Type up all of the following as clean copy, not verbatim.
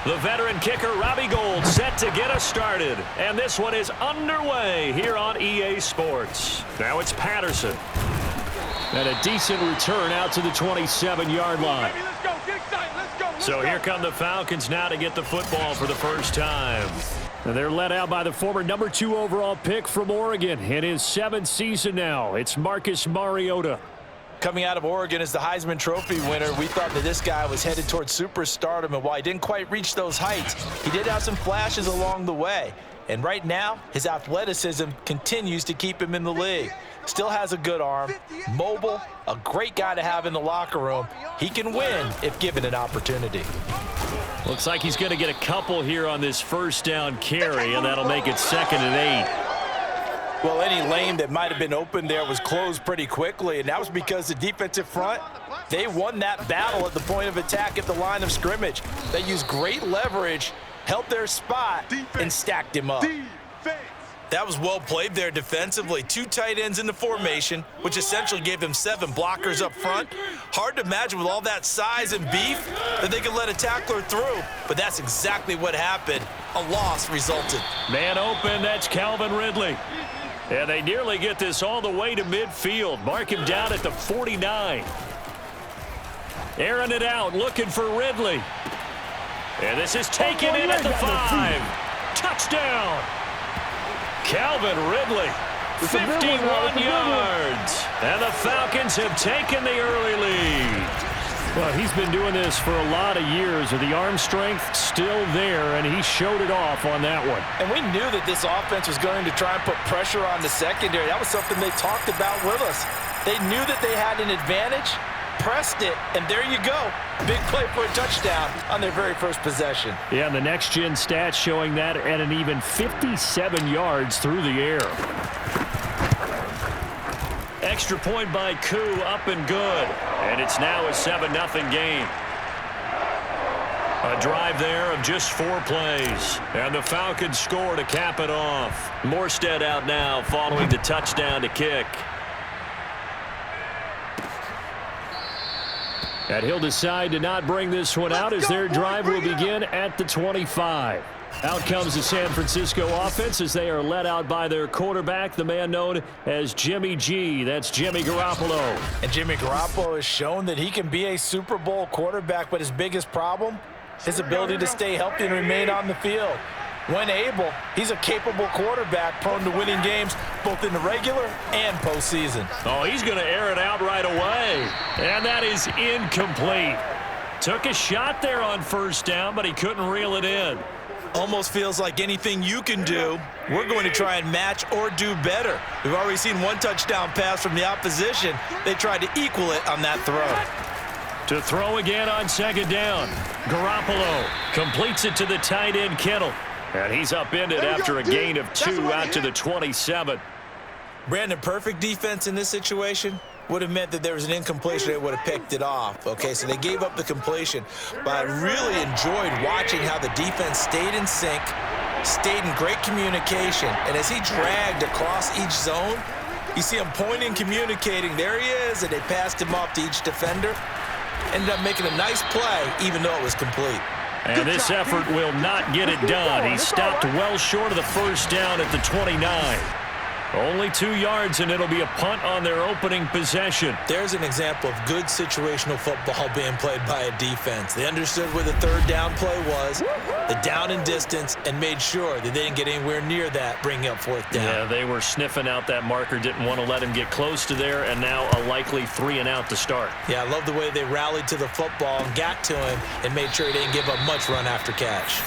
The veteran kicker, Robbie Gould, set to get us started. And this one is underway here on EA Sports. Now it's Patterson. And a decent return out to the 27-yard line. So here come the Falcons now to get the football for the first time. And they're led out by the former number 2 overall pick from Oregon in his 7th season now. It's Marcus Mariota. Coming out of Oregon as the Heisman Trophy winner, we thought that this guy was headed towards superstardom, and while he didn't quite reach those heights, he did have some flashes along the way. And right now, his athleticism continues to keep him in the league. Still has a good arm, mobile, a great guy to have in the locker room. He can win if given an opportunity. Looks like he's going to get a couple here on this first down carry, and that'll make it 2nd and 8. Well, any lane that might have been open there was closed pretty quickly, and that was because the defensive front, they won that battle at the point of attack at the line of scrimmage. They used great leverage, held their spot, and stacked him up. That was well played there defensively. 2 tight ends in the formation, which essentially gave them 7 blockers up front. Hard to imagine with all that size and beef that they could let a tackler through, but that's exactly what happened. A loss resulted. Man open, that's Calvin Ridley. And they nearly get this all the way to midfield. Mark him down at the 49. Airing it out, looking for Ridley. And this is taken in at the 5. Touchdown. Calvin Ridley, 51 yards. And the Falcons have taken the early lead. Well, he's been doing this for a lot of years, with the arm strength still there, and he showed it off on that one. And we knew that this offense was going to try and put pressure on the secondary. That was something they talked about with us. They knew that they had an advantage, pressed it, and there you go. Big play for a touchdown on their very first possession. Yeah, and the next-gen stats showing that at an even 57 yards through the air. Extra point by Koo, up and good. And it's now a 7-0 game. A drive there of just 4 plays. And the Falcons score to cap it off. Morstead out now following the touchdown to kick. And he'll decide to not bring this one out as their drive will begin at the 25. Out comes the San Francisco offense as they are led out by their quarterback, the man known as Jimmy G. That's Jimmy Garoppolo. And Jimmy Garoppolo has shown that he can be a Super Bowl quarterback, but his biggest problem, his ability to stay healthy and remain on the field. When able, he's a capable quarterback prone to winning games both in the regular and postseason. Oh, he's going to air it out right away. And that is incomplete. Took a shot there on first down, but he couldn't reel it in. Almost feels like anything you can do, we're going to try and match or do better. We've already seen 1 touchdown pass from the opposition. They tried to equal it on that throw. To throw again on 2nd down. Garoppolo completes it to the tight end Kittle. And he's upended after a gain of 2 out to the 27. Brandon, perfect defense in this situation would have meant that there was an incompletion that would have picked it off. Okay, so they gave up the completion. But I really enjoyed watching how the defense stayed in sync, stayed in great communication. And as he dragged across each zone, you see him pointing, communicating. There he is, and they passed him off to each defender. Ended up making a nice play, even though it was complete. And this effort will not get it done. He stopped well short of the first down at the 29. Only 2 yards, and it'll be a punt on their opening possession. There's an example of good situational football being played by a defense. They understood where the 3rd down play was, the down and distance, and made sure that they didn't get anywhere near that, bringing up 4th down. Yeah, they were sniffing out that marker, didn't want to let him get close to there, and now a likely 3 and out to start. Yeah, I love the way they rallied to the football and got to him and made sure he didn't give up much run after catch.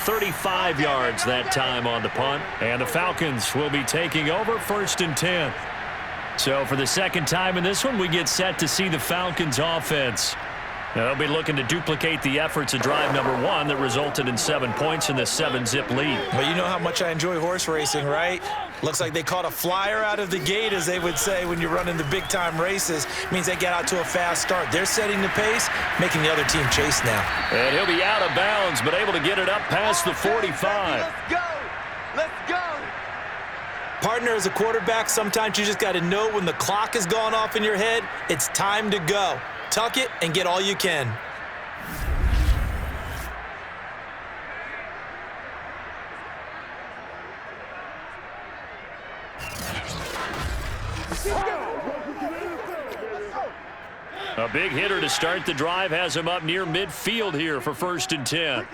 35 yards that time on the punt, and the Falcons will be taking over 1st and 10. So for the 2nd time in this one, we get set to see the Falcons offense. Now, they'll be looking to duplicate the efforts of drive number 1 that resulted in 7 points in the 7-zip lead. Well, you know how much I enjoy horse racing, right? Looks like they caught a flyer out of the gate, as they would say when you're running the big-time races. It means they get out to a fast start. They're setting the pace, making the other team chase now. And he'll be out of bounds, but able to get it up past the 45. Let's go! Let's go! Partner, as a quarterback, sometimes you just got to know when the clock has gone off in your head, it's time to go. Tuck it and get all you can. A big hitter to start the drive has him up near midfield here for 1st and 10.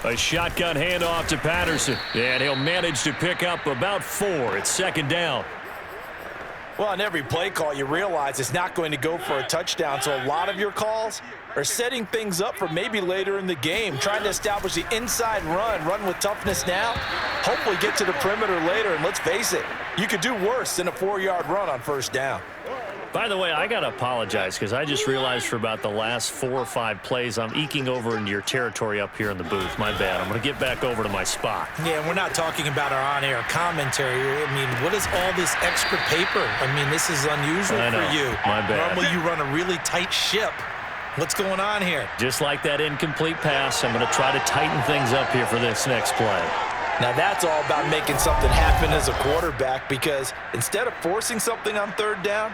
A shotgun handoff to Patterson, and he'll manage to pick up about 4. It's 2nd down. Well, on every play call, you realize it's not going to go for a touchdown, so a lot of your calls are setting things up for maybe later in the game, trying to establish the inside run with toughness now, hopefully get to the perimeter later, and let's face it, you could do worse than a 4-yard run on 1st down. By the way, I got to apologize because I just realized for about the last 4 or 5 plays, I'm eking over into your territory up here in the booth. My bad. I'm going to get back over to my spot. Yeah, we're not talking about our on-air commentary. I mean, what is all this extra paper? I mean, this is unusual for you. My bad. Normally you run a really tight ship. What's going on here? Just like that incomplete pass, I'm going to try to tighten things up here for this next play. Now that's all about making something happen as a quarterback, because instead of forcing something on 3rd down,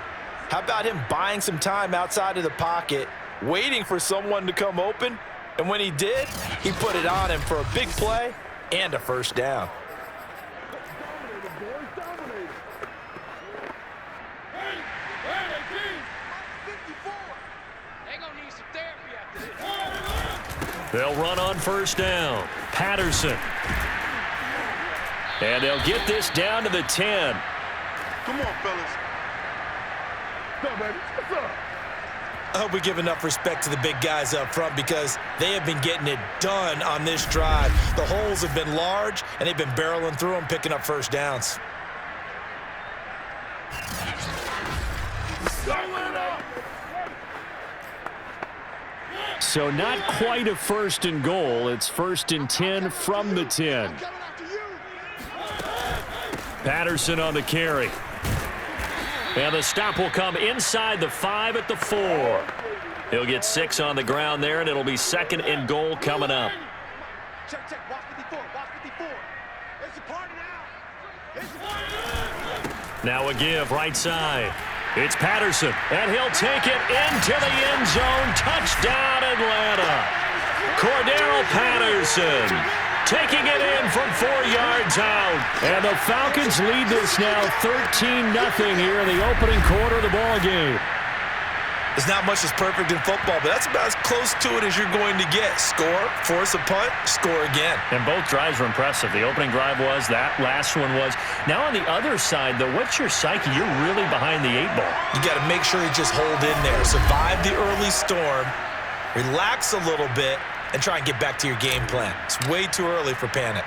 how about him buying some time outside of the pocket, waiting for someone to come open, and when he did, he put it on him for a big play and a 1st down. They'll run on 1st down. Patterson. And they'll get this down to the 10. Come on, fellas. Go, baby. What's up? I hope we give enough respect to the big guys up front, because they have been getting it done on this drive. The holes have been large, and they've been barreling through them, picking up 1st downs. So not quite a 1st and goal. It's 1st and 10 from the 10. Patterson on the carry. And the stop will come inside the 5 at the 4. He'll get 6 on the ground there, and it'll be 2nd and goal coming up. Check, watch 54, watch 54. It's a party now. It's a party. Now a give right side. It's Patterson, and he'll take it into the end zone. Touchdown, Atlanta. Cordero Patterson taking it in from 4 yards out. And the Falcons lead this now 13-0 here in the opening quarter of the ball game. There's not much that's perfect in football, but that's about as close to it as you're going to get. Score, force a punt, score again. And both drives were impressive. The opening drive was, that last one was. Now on the other side, though, what's your psyche? You're really behind the 8 ball. You got to make sure you just hold in there. Survive the early storm, relax a little bit, and try and get back to your game plan. It's way too early for panic.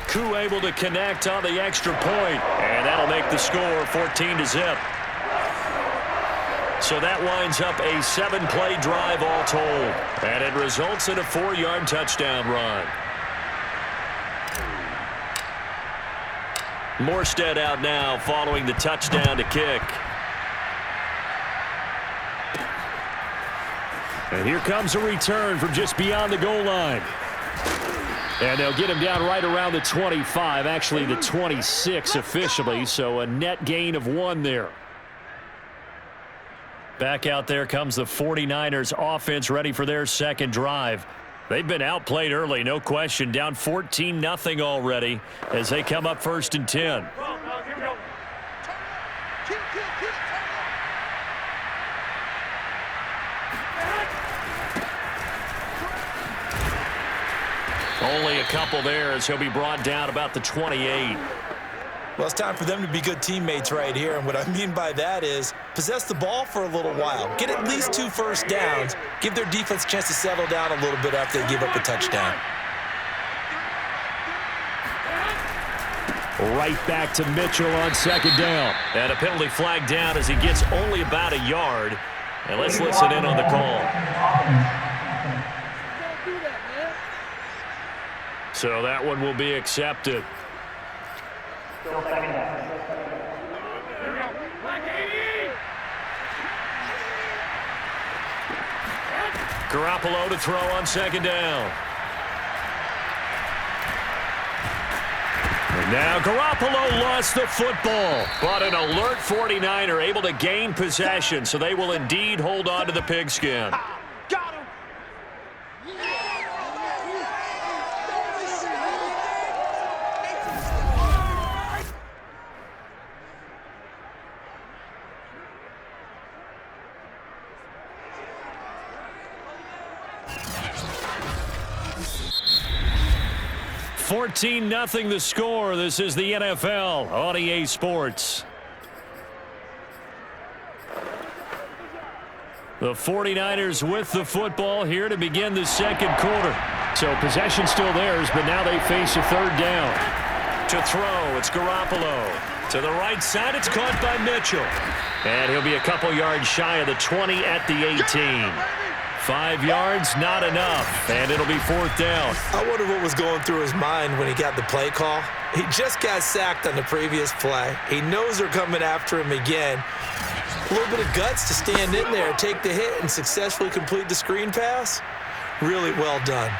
Koo able to connect on the extra point, and that'll make the score 14-0. So that winds up a 7-play drive all told, and it results in a 4-yard touchdown run. Morstead out now following the touchdown to kick. And here comes a return from just beyond the goal line. And they'll get him down right around the 25, actually the 26 officially, so a net gain of 1 there. Back out there comes the 49ers offense, ready for their 2nd drive. They've been outplayed early, no question, down 14-0 already as they come up 1st and 10. Only a couple there as he'll be brought down about the 28. Well, it's time for them to be good teammates right here, and what I mean by that is possess the ball for a little while. Get at least 2 first downs. Give their defense a chance to settle down a little bit after they give up a touchdown. Right back to Mitchell on 2nd down. And a penalty flag down as he gets only about a yard. And let's listen in on the call. So that one will be accepted. Garoppolo to throw on 2nd down. And now Garoppolo lost the football, but an alert 49er able to gain possession, so they will indeed hold on to the pigskin. Got him. 14-0 the score. This is the NFL on EA Sports. The 49ers with the football here to begin the second quarter. So possession still theirs, but now they face a third down. To throw, it's Garoppolo. To the right side, it's caught by Mitchell. And he'll be a couple yards shy of the 20 at the 18. 5 yards, not enough, and it'll be fourth down. I wonder what was going through his mind when he got the play call. He just got sacked on the previous play. He knows they're coming after him again. A little bit of guts to stand in there, take the hit, and successfully complete the screen pass. Really well done.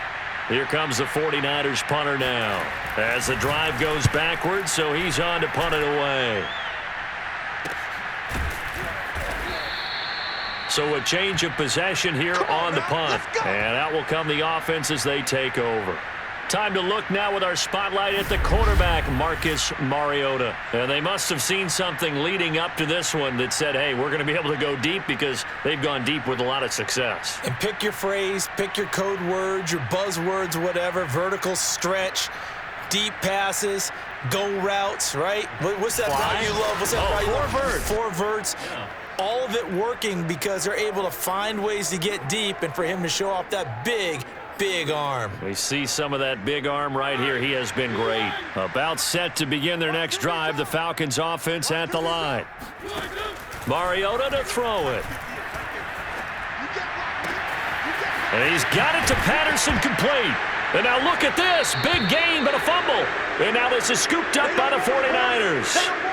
Here comes the 49ers punter now. As the drive goes backwards, so he's on to punt it away. So a change of possession here on the punt. And out will come the offense as they take over. Time to look now with our spotlight at the quarterback, Marcus Mariota. And they must have seen something leading up to this one that said, hey, we're going to be able to go deep, because they've gone deep with a lot of success. And pick your phrase, pick your code words, your buzzwords, whatever. Vertical stretch, deep passes, go routes, right? What's that route you love? What's that route you love? 4 verts. 4 verts. Yeah. All of it working because they're able to find ways to get deep, and for him to show off that big arm. We see some of that big arm right here. He has been great. About set to begin their next drive. The Falcons offense at the line. Mariota to throw it. And he's got it to Patterson, complete. And now look at this. Big gain, but a fumble. And now this is scooped up by the 49ers.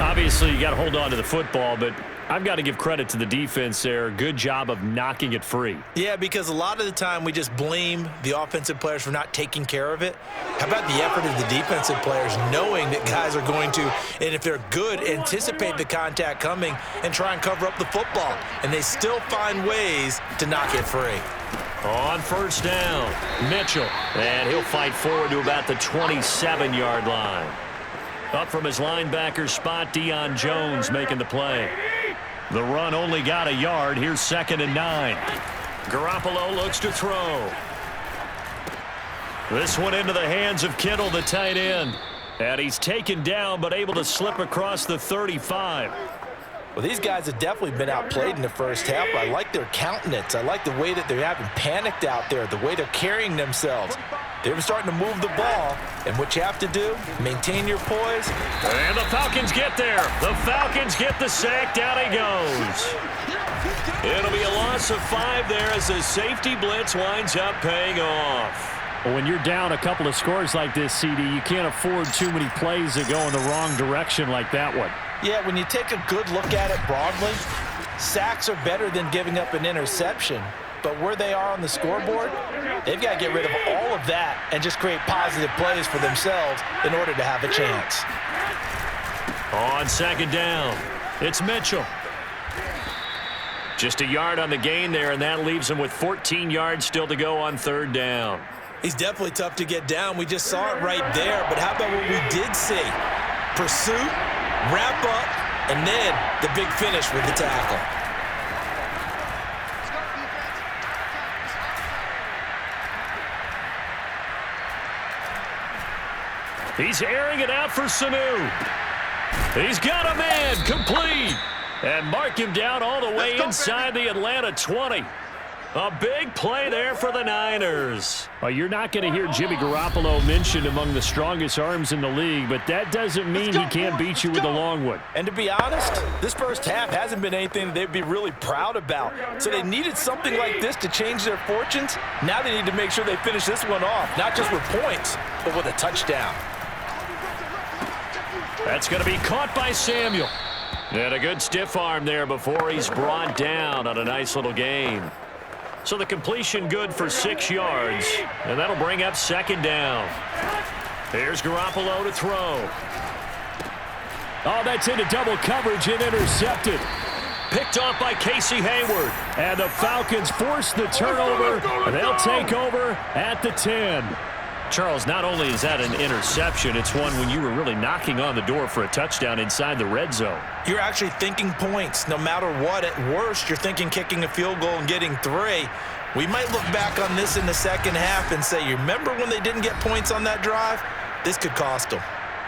Obviously, you got to hold on to the football, but I've got to give credit to the defense there. Good job of knocking it free. Yeah, because a lot of the time we just blame the offensive players for not taking care of it. How about the effort of the defensive players knowing that guys are going to, and if they're good, anticipate the contact coming and try and cover up the football. And they still find ways to knock it free. On first down, Mitchell. And he'll fight forward to about the 27-yard line. Up from his linebacker spot, Deion Jones making the play. The run only got a yard. Here's 2nd and 9. Garoppolo looks to throw. This one into the hands of Kittle, the tight end. And he's taken down, but able to slip across the 35. Well, these guys have definitely been outplayed in the first half. I like their countenance. I like the way that they haven't panicked out there, the way they're carrying themselves. They're starting to move the ball, and what you have to do, maintain your poise. And the Falcons get there. The Falcons get the sack. Down he goes. It'll be a loss of 5 there as the safety blitz winds up paying off. When you're down a couple of scores like this, CD, you can't afford too many plays that go in the wrong direction like that one. Yeah, when you take a good look at it broadly, sacks are better than giving up an interception. But where they are on the scoreboard, they've got to get rid of all of that and just create positive plays for themselves in order to have a chance. On 2nd down, it's Mitchell. Just a yard on the gain there, and that leaves him with 14 yards still to go on 3rd down. He's definitely tough to get down. We just saw it right there. But how about what we did see? Pursuit, wrap up, and then the big finish with the tackle. He's airing it out for Sanu. He's got a man, complete. And mark him down all the way inside the Atlanta 20. A big play there for the Niners. Well, you're not going to hear Jimmy Garoppolo mentioned among the strongest arms in the league, but that doesn't mean he can't beat you with a long one. And to be honest, this first half hasn't been anything that they'd be really proud about. So they needed something like this to change their fortunes. Now they need to make sure they finish this one off, not just with points, but with a touchdown. That's going to be caught by Samuel. And a good stiff arm there before he's brought down on a nice little gain. So the completion good for 6 yards, and that'll bring up 2nd down. Here's Garoppolo to throw. Oh, that's into double coverage and intercepted. Picked off by Casey Hayward. And the Falcons force the turnover, and they'll take over at the 10. Charles, not only is that an interception, it's one when you were really knocking on the door for a touchdown inside the red zone. You're actually thinking points no matter what. At worst, you're thinking kicking a field goal and getting 3. We might look back on this in the second half and say, you remember when they didn't get points on that drive? This could cost them.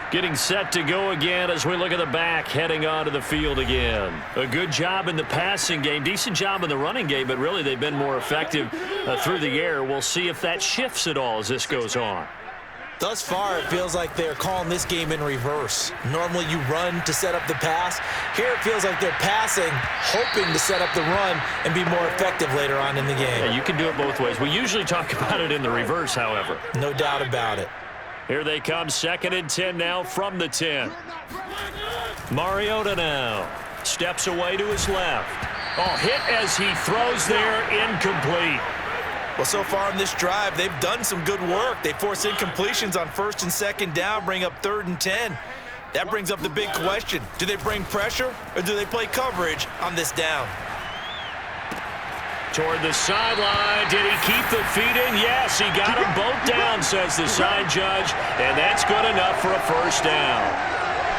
Getting set to go again as we look at the back, heading onto the field again. A good job in the passing game, decent job in the running game, but really they've been more effective through the air. We'll see if that shifts at all as this goes on. Thus far, it feels like they're calling this game in reverse. Normally you run to set up the pass. Here it feels like they're passing, hoping to set up the run and be more effective later on in the game. Yeah, you can do it both ways. We usually talk about it in the reverse, however. No doubt about it. Here they come, 2nd and 10 now from the 10. Mariota now steps away to his left. Oh, hit as he throws there, incomplete. Well, so far in this drive, they've done some good work. They force incompletions on 1st and 2nd down, bring up 3rd and 10. That brings up the big question. Do they bring pressure or do they play coverage on this down? Toward the sideline. Did he keep the feet in? Yes, he got them both down, says the side judge, and that's good enough for a first down.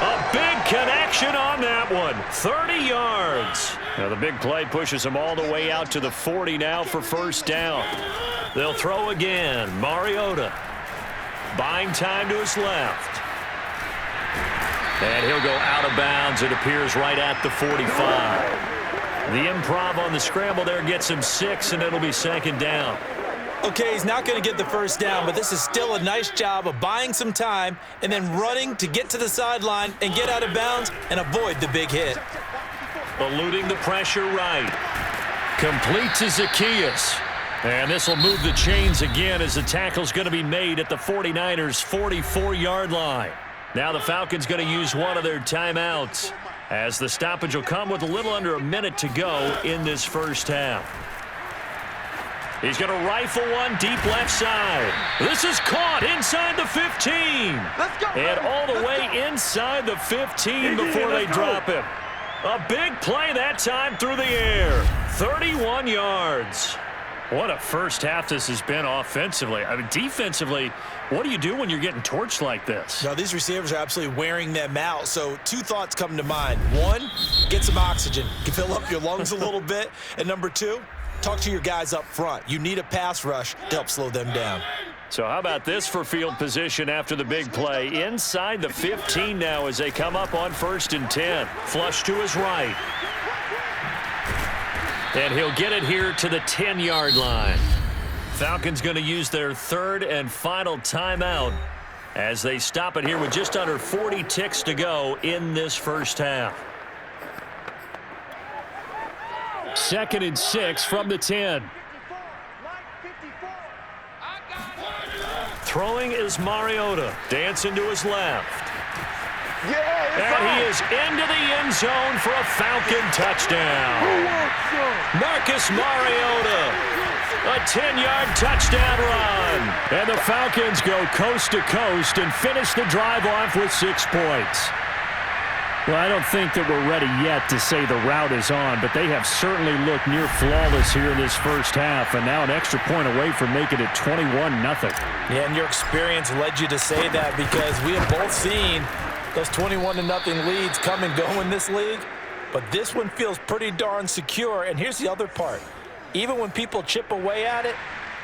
A big connection on that one. 30 yards. Now the big play pushes them all the way out to the 40 now for first down. They'll throw again. Mariota buying time to his left. And he'll go out of bounds. It appears right at the 45. The improv on the scramble there gets him 6, and it'll be 2nd down. Okay, he's not going to get the first down, but this is still a nice job of buying some time and then running to get to the sideline and get out of bounds and avoid the big hit. Eluding the pressure right. Complete to Zacchaeus. And this will move the chains again as the tackle's going to be made at the 49ers' 44-yard line. Now the Falcons going to use one of their timeouts, as the stoppage will come with a little under a minute to go in this first half. He's going to rifle one deep left side. This is caught inside the 15. Let's go. And all the way inside the 15 before they drop him. A big play that time through the air. 31 yards. What a first half this has been offensively. I mean, defensively, what do you do when you're getting torched like this? No, these receivers are absolutely wearing them out. So 2 thoughts come to mind. 1, get some oxygen. You can fill up your lungs a little bit. And number 2, talk to your guys up front. You need a pass rush to help slow them down. So how about this for field position after the big play? Inside the 15 now as they come up on 1st and 10. Flush to his right. And he'll get it here to the 10-yard line. Falcons going to use their 3rd and final timeout as they stop it here with just under 40 ticks to go in this first half. 2nd and 6 from the 10. Throwing is Mariota. Dancing to his left. And he is into the end zone for a Falcon touchdown. Marcus Mariota. A 10-yard touchdown run. And the Falcons go coast to coast and finish the drive off with 6 points. Well, I don't think that we're ready yet to say the route is on, but they have certainly looked near flawless here in this first half, and now an extra point away from making it 21-0. Yeah, and your experience led you to say that, because we have both seen those 21-0 leads come and go in this league, but this one feels pretty darn secure. And here's the other part. Even when people chip away at it,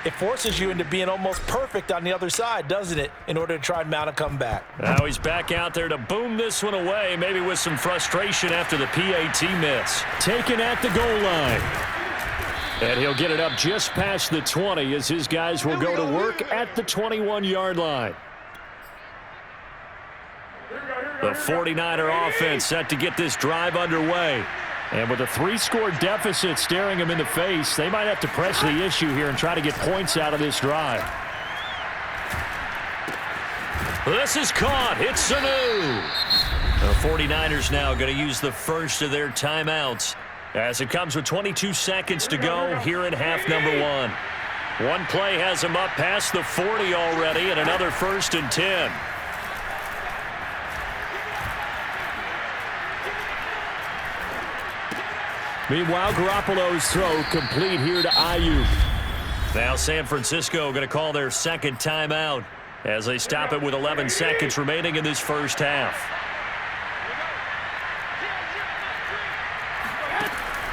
it forces you into being almost perfect on the other side, doesn't it, in order to try and mount a comeback. Now he's back out there to boom this one away, maybe with some frustration after the PAT miss. Taken at the goal line. And he'll get it up just past the 20 as his guys will go to work at the 21-yard line. The 49er offense set to get this drive underway. And with a 3-score deficit staring them in the face, they might have to press the issue here and try to get points out of this drive. This is caught. It's Sanu. The 49ers now going to use the first of their timeouts as it comes with 22 seconds to go here in half number 1. One play has them up past the 40 already, and another 1st and 10. Meanwhile, Garoppolo's throw complete here to Ayuk. Now San Francisco going to call their 2nd timeout as they stop it with 11 seconds remaining in this first half.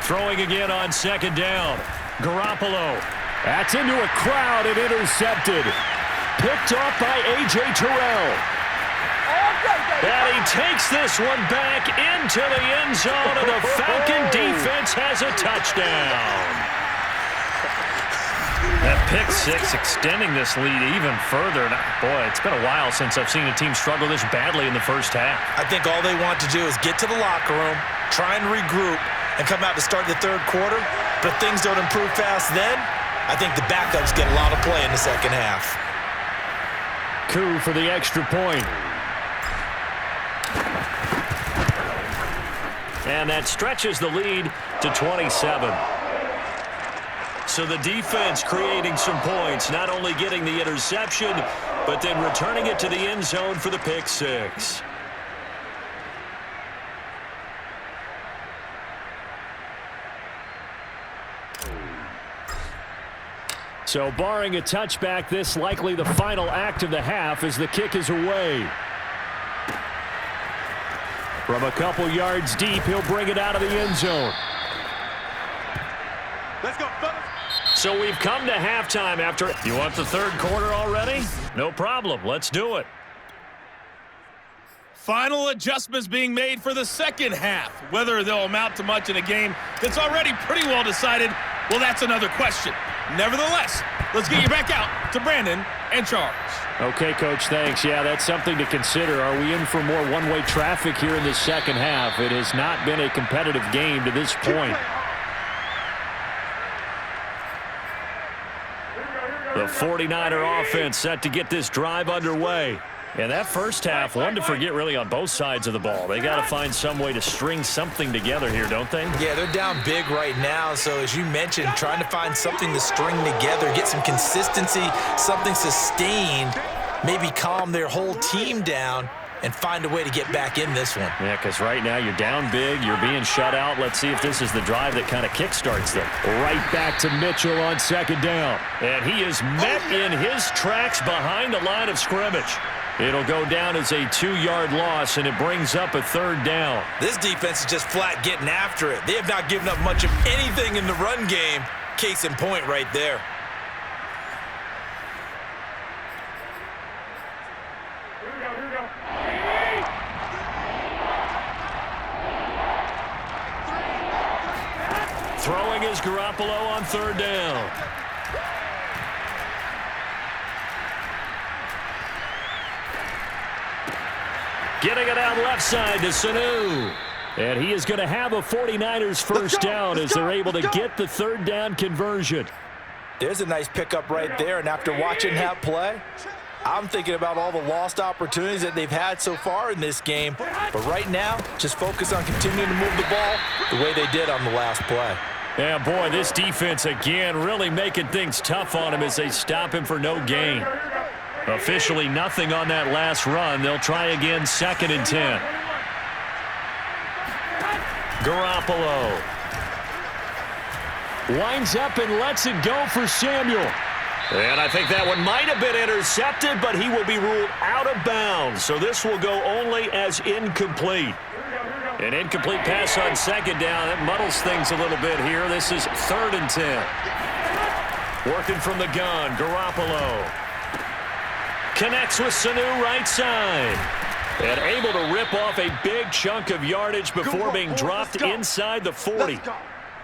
Throwing again on 2nd down. Garoppolo That's into a crowd and intercepted. Picked off by A.J. Terrell. And he takes this one back into the end zone, and the Falcon defense has a touchdown. That pick six extending this lead even further. Boy, it's been a while since I've seen a team struggle this badly in the first half. I think all they want to do is get to the locker room, try and regroup, and come out to start the third quarter. But if things don't improve fast then, I think the backups get a lot of play in the second half. Coup for the extra point. And that stretches the lead to 27. So the defense creating some points, not only getting the interception, but then returning it to the end zone for the pick six. So barring a touchback, this likely the final act of the half as the kick is away. From a couple yards deep, he'll bring it out of the end zone. Let's go, fellas. So we've come to halftime after... You want the third quarter already? No problem. Let's do it. Final adjustments being made for the second half. Whether they'll amount to much in a game that's already pretty well decided, well, that's another question. Nevertheless, let's get you back out to Brandon and Charles. Okay, Coach, thanks. Yeah, that's something to consider. Are we in for more one-way traffic here in the second half? It has not been a competitive game to this point. The 49er offense set to get this drive underway. And that first half, one to forget really on both sides of the ball. They got to find some way to string something together here, don't they? Yeah, they're down big right now. So as you mentioned, trying to find something to string together, get some consistency, something sustained, maybe calm their whole team down and find a way to get back in this one. Yeah, because right now you're down big, you're being shut out. Let's see if this is the drive that kind of kickstarts them. Right back to Mitchell on second down. And he is met in his tracks behind the line of scrimmage. It'll go down as a 2-yard loss, and it brings up a third down. This defense is just flat getting after it. They have not given up much of anything in the run game. Case in point right there. Throwing is Garoppolo on third down. Getting it out left side to Sanu. And he is going to have a 49ers first down as they're able to get the third down conversion. There's a nice pickup right there, and after watching that play, I'm thinking about all the lost opportunities that they've had so far in this game. But right now, just focus on continuing to move the ball the way they did on the last play. Yeah, boy, this defense again really making things tough on him as they stop him for no gain. Officially nothing on that last run. They'll try again, 2nd and 10. Garoppolo winds up and lets it go for Samuel. And I think that one might have been intercepted, but he will be ruled out of bounds. So this will go only as incomplete. An incomplete pass on second down. That muddles things a little bit here. This is 3rd and 10. Working from the gun, Garoppolo connects with Sanu right side. And able to rip off a big chunk of yardage before being dropped inside the 40.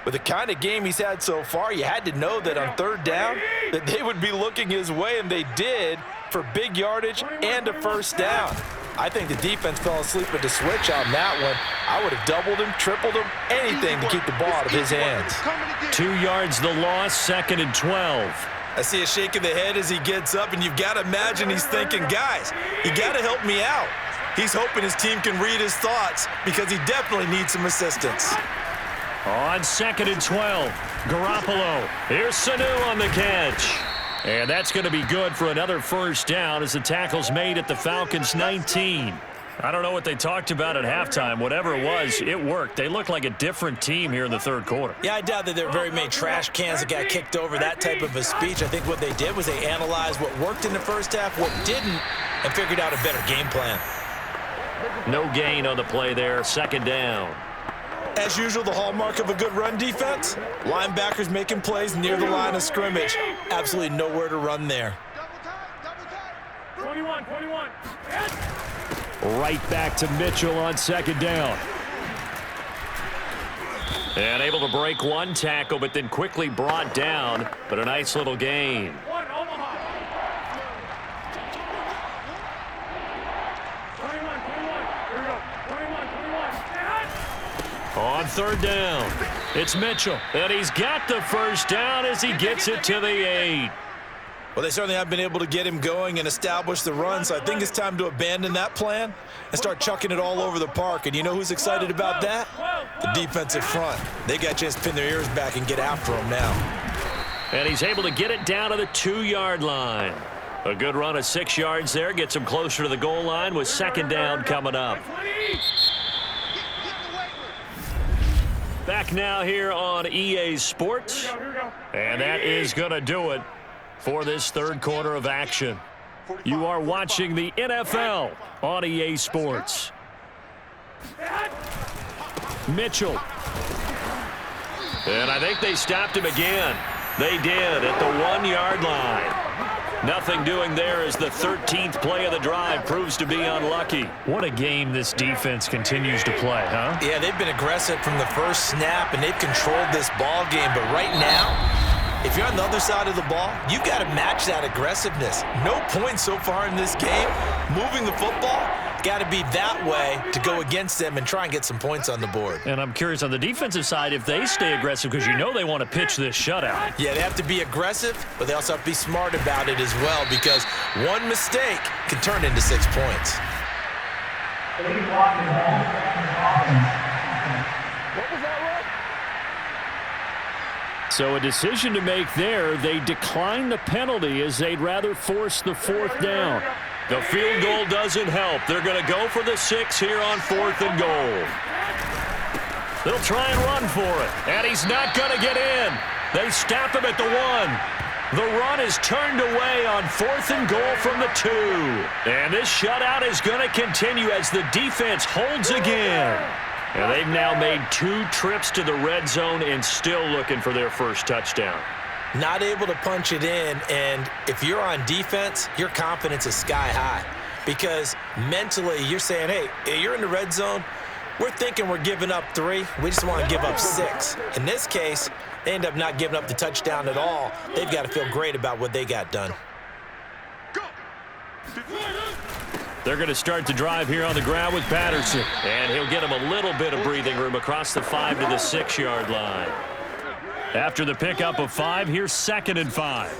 With the kind of game he's had so far, you had to know that on third down that they would be looking his way, and they did, for big yardage and a first down. I think the defense fell asleep at the switch on that one. I would have doubled him, tripled him, anything to keep the ball out of his hands. 2 yards the loss, 2nd and 12. I see a shake of the head as he gets up, and you've got to imagine he's thinking, guys, you got to help me out. He's hoping his team can read his thoughts because he definitely needs some assistance. On 2nd and 12, Garoppolo. Here's Sanu on the catch. And that's going to be good for another first down as the tackle's made at the Falcons' 19. I don't know what they talked about at halftime. Whatever it was, it worked. They look like a different team here in the third quarter. Yeah, I doubt that there were very many trash cans that got kicked over, that type of a speech. I think what they did was they analyzed what worked in the first half, what didn't, and figured out a better game plan. No gain on the play there, 2nd down. As usual, the hallmark of a good run defense, linebackers making plays near the line of scrimmage. Absolutely nowhere to run there. 21. Right back to Mitchell on second down. And able to break one tackle, but then quickly brought down. But a nice little gain. On third down, it's Mitchell. And he's got the first down as he gets it to the 8. Well, they certainly have been able to get him going and establish the run, so I think it's time to abandon that plan and start chucking it all over the park. And you know who's excited about that? The defensive front. They got a chance to pin their ears back and get after him now. And he's able to get it down to the 2-yard line. A good run of 6 yards there gets him closer to the goal line with second down coming up. Back now here on EA Sports. And that is going to do it for this third quarter of action. You are watching the NFL on EA Sports. Mitchell. And I think they stopped him again. They did at the 1-yard line. Nothing doing there as the 13th play of the drive proves to be unlucky. What a game this defense continues to play, huh? Yeah, they've been aggressive from the first snap, and they've controlled this ball game. But right now, if you're on the other side of the ball, you got to match that aggressiveness. No points so far in this game. Moving the football, got to be that way to go against them and try and get some points on the board. And I'm curious on the defensive side if they stay aggressive, because you know they want to pitch this shutout. Yeah, they have to be aggressive, but they also have to be smart about it as well, because one mistake can turn into 6 points. So a decision to make there. They decline the penalty as they'd rather force the 4th down. The field goal doesn't help. They're going to go for the 6 here on 4th and goal. They'll try and run for it, and he's not going to get in. They stop him at the 1. The run is turned away on 4th and goal from the 2. And this shutout is going to continue as the defense holds again. And they've now made 2 trips to the red zone and still looking for their first touchdown. Not able to punch it in, and if you're on defense, your confidence is sky high, because mentally you're saying, hey, you're in the red zone, we're thinking we're giving up 3, we just want to give up 6. In this case, they end up not giving up the touchdown at all. They've got to feel great about what they got done. They're going to start the drive here on the ground with Patterson, and he'll get him a little bit of breathing room across the 5 to the 6-yard line. After the pickup of 5, here's 2nd and 5.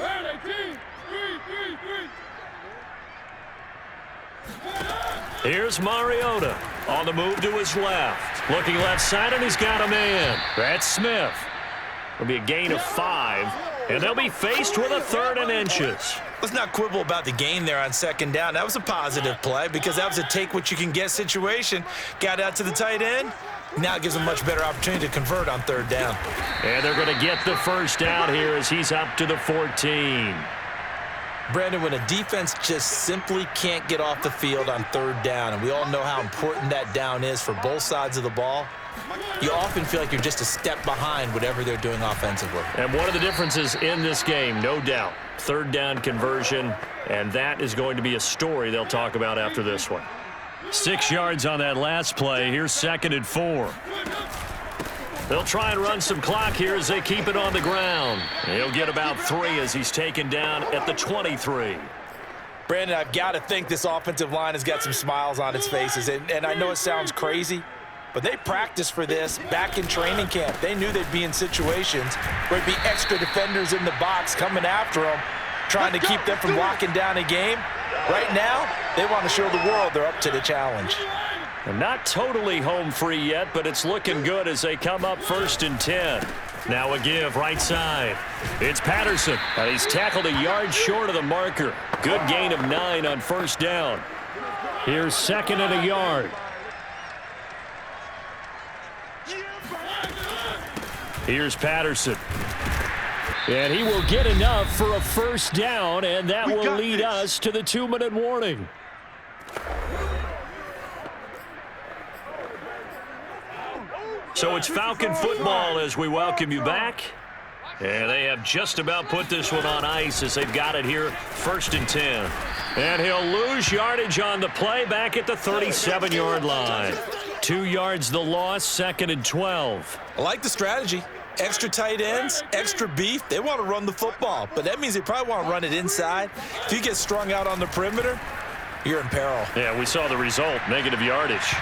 Here's Mariota on the move to his left. Looking left side, and he's got a man. That's Smith. It'll be a gain of 5, and they'll be faced with a 3rd and inches. Let's not quibble about the gain there on 2nd down. That was a positive play, because that was a take-what-you-can-get situation. Got out to the tight end. Now it gives them a much better opportunity to convert on 3rd down. And they're going to get the first down here as he's up to the 14. Brandon, when a defense just simply can't get off the field on 3rd down, and we all know how important that down is for both sides of the ball, you often feel like you're just a step behind whatever they're doing offensively. And one of the differences in this game, no doubt, 3rd down conversion, and that is going to be a story they'll talk about after this one. 6 yards on that last play. Here's 2nd and 4. They'll try and run some clock here as they keep it on the ground. He'll get about 3 as he's taken down at the 23. Brandon, I've got to think this offensive line has got some smiles on its faces. And I know it sounds crazy, but they practiced for this back in training camp. They knew they'd be in situations where there'd be extra defenders in the box coming after them, trying to keep them from locking down a game. Right now, they want to show the world they're up to the challenge. And not totally home free yet, but it's looking good as they come up 1st and 10. Now a give right side. It's Patterson, and he's tackled a yard short of the marker. Good gain of 9 on 1st down. Here's 2nd and a yard. Here's Patterson. And he will get enough for a 1st down, and that will lead us to the 2-minute warning. So it's Falcon football as we welcome you back. And they have just about put this one on ice as they've got it here, 1st and 10. And he'll lose yardage on the play back at the 37-yard line. 2 yards the loss, 2nd and 12. I like the strategy. Extra tight ends, extra beef. They want to run the football, but that means they probably want to run it inside. If you get strung out on the perimeter, you're in peril. Yeah, we saw the result, negative yardage.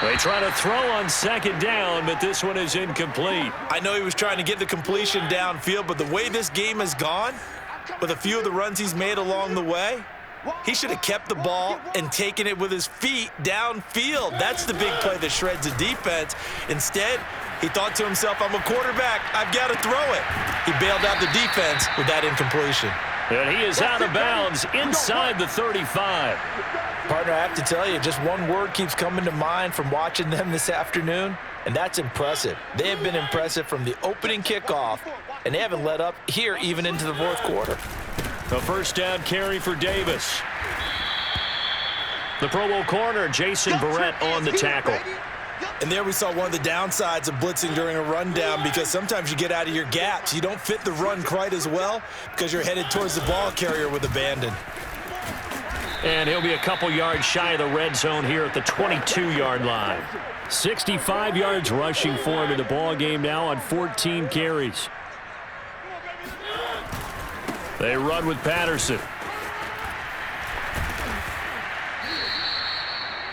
They try to throw on 2nd down, but this one is incomplete. I know he was trying to get the completion downfield, but the way this game has gone, with a few of the runs he's made along the way, he should have kept the ball and taken it with his feet downfield. That's the big play that shreds the defense. Instead, he thought to himself, I'm a quarterback. I've got to throw it. He bailed out the defense with that incompletion. And he is out of bounds inside the 35. Partner, I have to tell you, just one word keeps coming to mind from watching them this afternoon, and that's impressive. They have been impressive from the opening kickoff, and they haven't let up here even into the 4th quarter. A 1st down carry for Davis. The Pro Bowl corner, Jason Barrett, on the tackle. And there we saw one of the downsides of blitzing during a rundown, because sometimes you get out of your gaps. You don't fit the run quite as well because you're headed towards the ball carrier with abandon. And he'll be a couple yards shy of the red zone here at the 22-yard line. 65 yards rushing for him in the ball game now on 14 carries. They run with Patterson.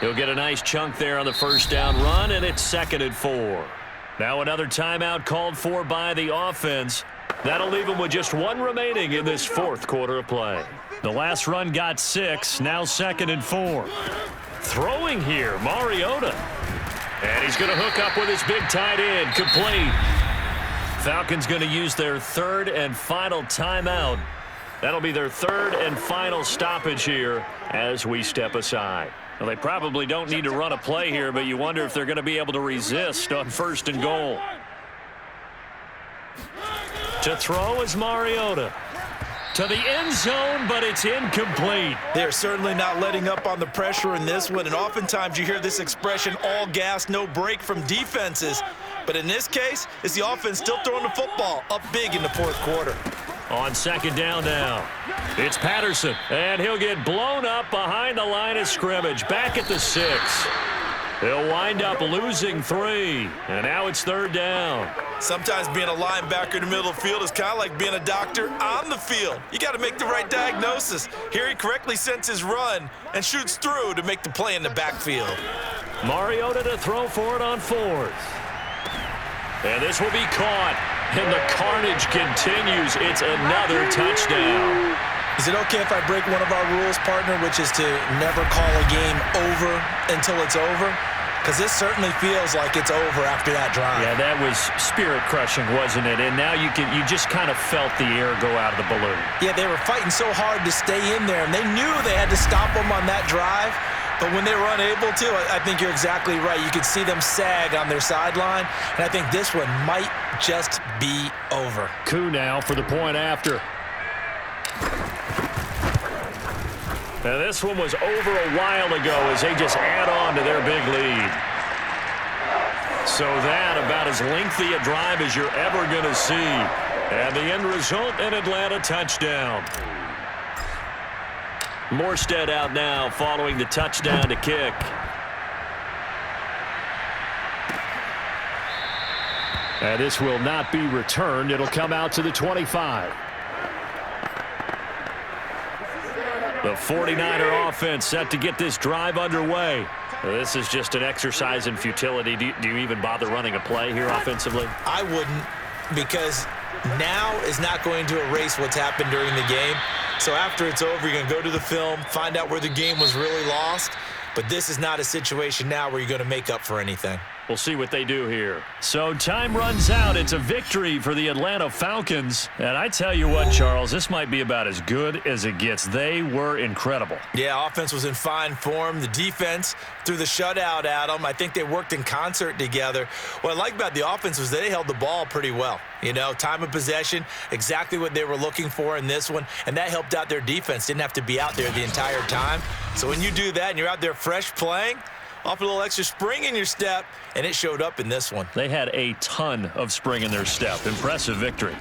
He'll get a nice chunk there on the 1st down run, and it's 2nd and 4. Now another timeout called for by the offense. That'll leave them with just 1 remaining in this 4th quarter of play. The last run got 6, now 2nd and 4. Throwing here, Mariota. And he's going to hook up with his big tight end, complete. Falcons going to use their 3rd and final timeout. That'll be their 3rd and final stoppage here as we step aside. Well, they probably don't need to run a play here, but you wonder if they're going to be able to resist on 1st and goal. To throw is Mariota. To the end zone, but it's incomplete. They're certainly not letting up on the pressure in this one, and oftentimes you hear this expression, all gas, no break from defenses. But in this case, it's the offense still throwing the football up big in the 4th quarter. On 2nd down now, it's Patterson, and he'll get blown up behind the line of scrimmage, back at the 6. He'll wind up losing 3, and now it's 3rd down. Sometimes being a linebacker in the middle of the field is kind of like being a doctor on the field. You got to make the right diagnosis. Here he correctly sends his run and shoots through to make the play in the backfield. Mariota to throw for it on 4th. And this will be caught, and the carnage continues. It's another touchdown. Is it okay if I break one of our rules, partner, which is to never call a game over until it's over? Because this certainly feels like it's over after that drive. Yeah, that was spirit-crushing, wasn't it? And now you just kind of felt the air go out of the balloon. Yeah, they were fighting so hard to stay in there, and they knew they had to stop them on that drive. But when they were unable to, I think you're exactly right. You could see them sag on their sideline, and I think this one might just be over. Coup now for the point after. Now this one was over a while ago as they just add on to their big lead. So that about as lengthy a drive as you're ever going to see. And the end result, an Atlanta touchdown. Morstead out now following the touchdown to kick. And this will not be returned. It'll come out to the 25. The 49er offense set to get this drive underway. This is just an exercise in futility. Do you even bother running a play here offensively? I wouldn't, because now is not going to erase what's happened during the game. So after it's over, you're going to go to the film, find out where the game was really lost. But this is not a situation now where you're going to make up for anything. We'll see what they do here. So time runs out. It's a victory for the Atlanta Falcons. And I tell you what, Charles, this might be about as good as it gets. They were incredible. Yeah, offense was in fine form. The defense threw the shutout at them. I think they worked in concert together. What I like about the offense was they held the ball pretty well. You know, time of possession, exactly what they were looking for in this one. And that helped out their defense. Didn't have to be out there the entire time. So when you do that and you're out there fresh playing, Off a little extra spring in your step, and it showed up in this one. They had a ton of spring in their step. Impressive victory.